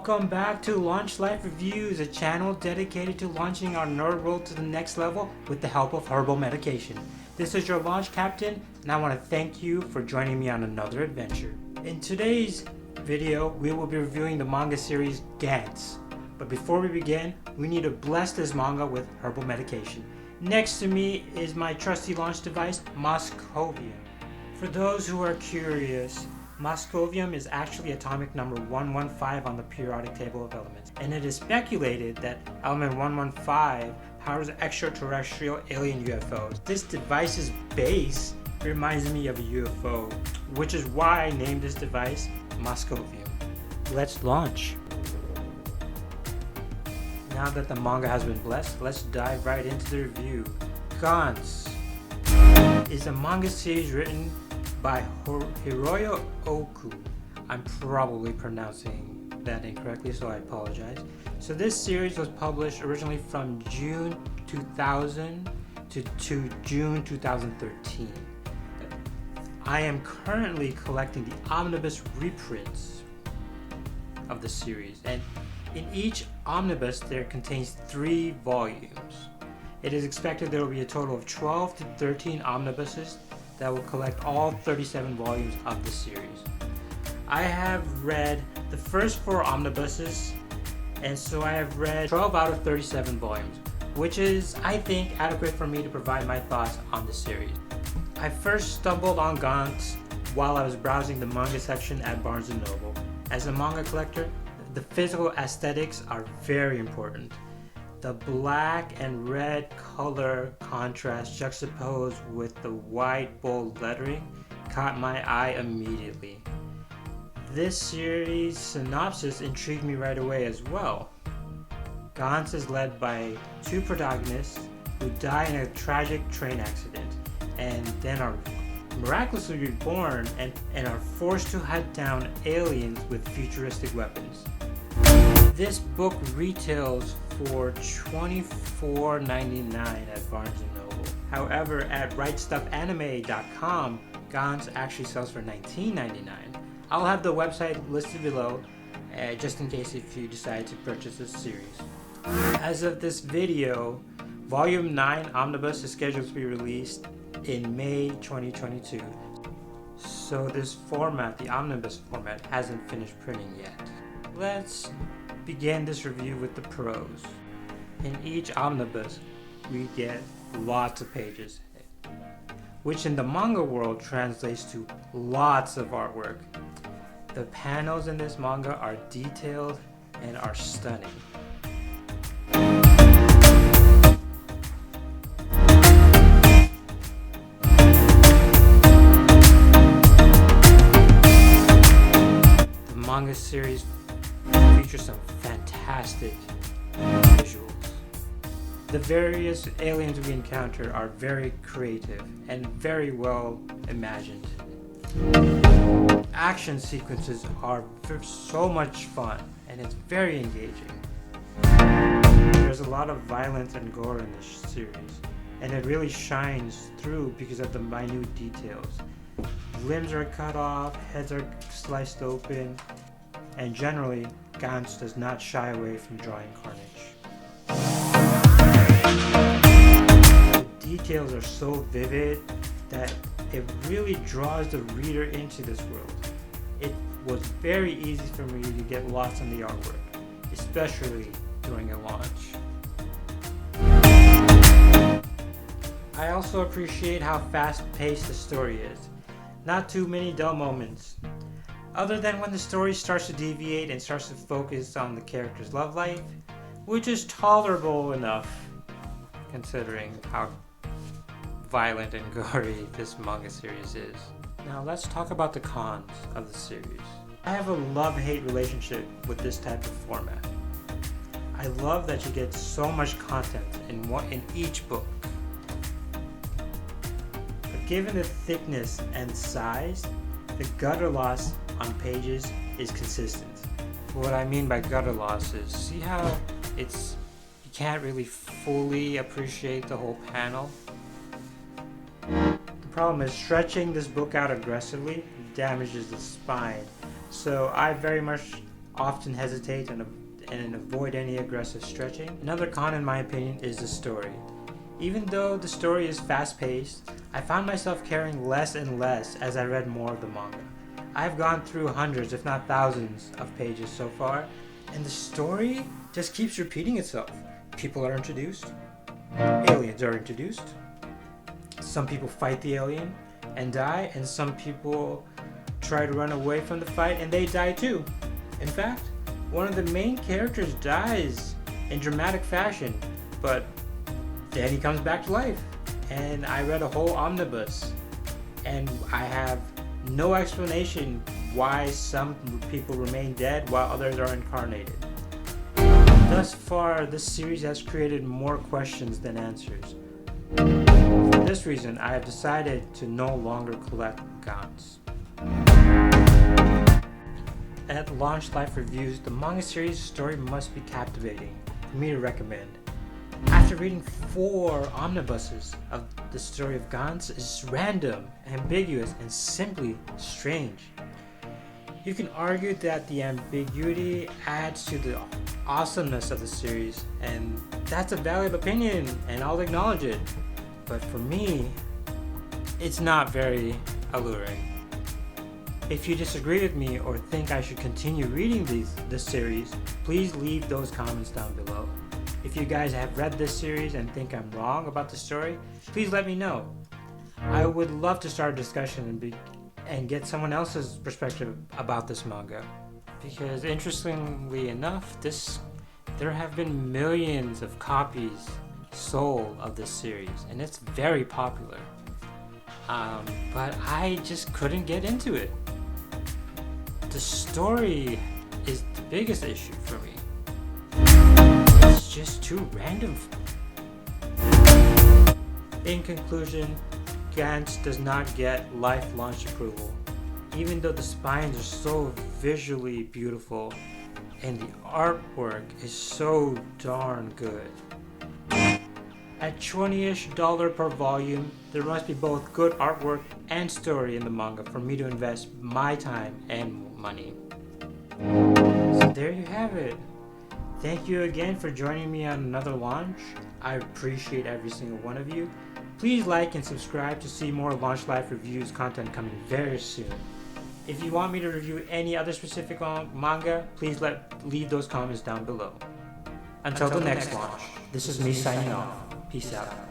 Welcome back to Launch Life Reviews, a channel dedicated to launching our nerd world to the next level with the help of herbal medication. This is your launch captain, and I want to thank you for joining me on another adventure. In today's video, we will be reviewing the manga series Gantz. But before we begin, we need to bless this manga with herbal medication. Next to me is my trusty launch device, Moscovium. For those who are curious, Moscovium is actually atomic number 115 on the periodic table of elements, and it is speculated that element 115 powers extraterrestrial alien UFOs. This device's base reminds me of a UFO, which is why I named this device Moscovium. Let's launch. Now that the manga has been blessed, let's dive right into the review. Gantz is a manga series written by Hiroyo Oku. I'm probably pronouncing that incorrectly, so I apologize. So this series was published originally from June 2000 to June 2013. I am currently collecting the omnibus reprints of the series, and in each omnibus there contains 3 volumes. It is expected there will be a total of 12 to 13 omnibuses that will collect all 37 volumes of the series. I have read the first 4 omnibuses, and so I have read 12 out of 37 volumes, which is, I think, adequate for me to provide my thoughts on the series. I first stumbled on Gantz while I was browsing the manga section at Barnes & Noble. As a manga collector, the physical aesthetics are very important. The black and red color contrast juxtaposed with the white bold lettering caught my eye immediately. This series synopsis intrigued me right away as well. Gantz is led by 2 protagonists who die in a tragic train accident and then are miraculously reborn and are forced to hunt down aliens with futuristic weapons. This book retails for $24.99 at Barnes & Noble. However, at RightStufAnime.com, Gantz actually sells for $19.99. I'll have the website listed below, just in case if you decide to purchase this series. As of this video, Volume 9 Omnibus is scheduled to be released in May 2022. So this format, the Omnibus format, hasn't finished printing yet. Let's begin this review with the pros. In each omnibus, we get lots of pages, which in the manga world translates to lots of artwork. The panels in this manga are detailed and are stunning. The manga series features some fantastic visuals. The various aliens we encounter are very creative and very well imagined. Action sequences are so much fun and it's very engaging. There's a lot of violence and gore in this series, and it really shines through because of the minute details. Limbs are cut off, heads are sliced open, and generally, Gantz does not shy away from drawing carnage. The details are so vivid that it really draws the reader into this world. It was very easy for me to get lost in the artwork, especially during a launch. I also appreciate how fast-paced the story is. Not too many dull moments. Other than when the story starts to deviate and starts to focus on the character's love life, which is tolerable enough considering how violent and gory this manga series is. Now let's talk about the cons of the series. I have a love-hate relationship with this type of format. I love that you get so much content in each book. But given the thickness and size, the gutter loss on pages is consistent. What I mean by gutter loss is, see how you can't really fully appreciate the whole panel? The problem is stretching this book out aggressively damages the spine. So I very much often hesitate and avoid any aggressive stretching. Another con, in my opinion, is the story. Even though the story is fast-paced, I found myself caring less and less as I read more of the manga. I've gone through hundreds, if not thousands, of pages so far, and the story just keeps repeating itself. People are introduced, aliens are introduced, some people fight the alien and die, and some people try to run away from the fight and they die too. In fact, one of the main characters dies in dramatic fashion, but then he comes back to life. And I read a whole omnibus, and I have no explanation why some people remain dead while others are incarnated. Thus far, this series has created more questions than answers. For this reason, I have decided to no longer collect Gantz. At Launch Life Reviews, the manga series story must be captivating for me to recommend. After reading 4 omnibuses of the story of Gantz is random, ambiguous, and simply strange. You can argue that the ambiguity adds to the awesomeness of the series, and that's a valid opinion, and I'll acknowledge it. But for me, it's not very alluring. If you disagree with me or think I should continue reading this series, please leave those comments down below. If you guys have read this series and think I'm wrong about the story, please let me know. I would love to start a discussion and get someone else's perspective about this manga. Because interestingly enough, there have been millions of copies sold of this series, and it's very popular. But I just couldn't get into it. The story is the biggest issue for me. It's just too random for me. In conclusion, Gantz does not get life launch approval, even though the spines are so visually beautiful and the artwork is so darn good. At $20-ish per volume, there must be both good artwork and story in the manga for me to invest my time and money. So there you have it. Thank you again for joining me on another launch. I appreciate every single one of you. Please like and subscribe to see more Launch Life Reviews content coming very soon. If you want me to review any other specific manga, please leave those comments down below. Until the next launch, this is me signing off. Peace out.